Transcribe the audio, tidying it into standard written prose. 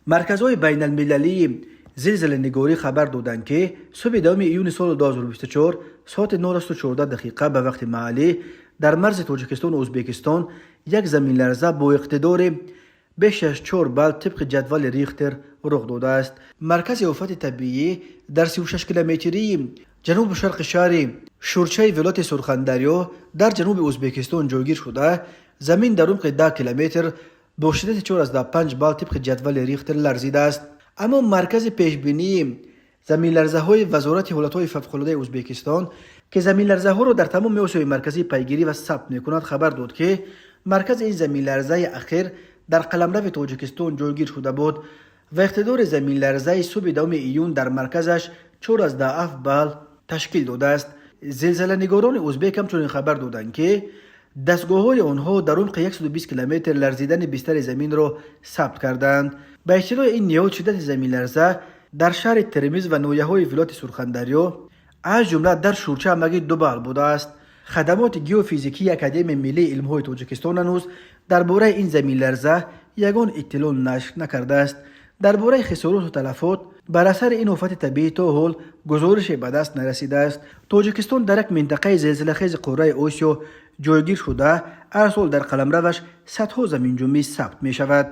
مرکزهای بین المللی زلزله نگاری خبر دادند که صبح 2 ایون سال 2024 ساعت 9:14 دقیقه به وقت محلی در مرز تاجیکستان و ازبکستان یک زمین لرزه با اقتدار بیش از 4 بال طبق جدول ریختر رخ داده است. مرکز آفات طبیعی در 36 کیلومتری جنوب شرق شهر شورچه ولایت سرخندریا در جنوب ازبکستان جایگیر شده. زمین در عمق 10 کیلومتر با شدت 4.5 بال طبق جدول ریختر لرزیده است. اما مرکز پیشبینی زمین لرزه های وزارت حالات های فوق العاده ازبکستان که زمین لرزه ها را در تمام آسیای مرکزی پیگیری و ثبت میکند خبر داد که مرکز این زمین لرزه اخیر در قلمرو تاجیکستان جایگیر شده بود و اقتدار زمین لرزه صبح 2 ایون در مرکزش 4.7 بال تشکیل داده است. زلزله نگاران ازبک همچنین خبر دادند که دستگاه های آنها در عمق 120 کیلومتر لرزیدن بستر زمین را ثبت کردند. به اطلاع این نهاد شدت زمین لرزه در شهر ترمیز و ناحیه های ولایت سرخندریا از جمله در شورچه همگی 2 بال بوده است. خدمات گیوفیزیکی اکادمی ملی علم های تاجیکستان هنوز درباره این زمین لرزه یگان اطلاع نشر نکرده است. درباره خسارات و تلفات بر اثر این آفت طبیعی تا حال گزارش به دست نرسیده است. تاجیکستان در یک منطقه زلزله خیز قاره آسیا جایگیر شده، هر سال در قلمروش صدها زمین جنبی ثبت می شود.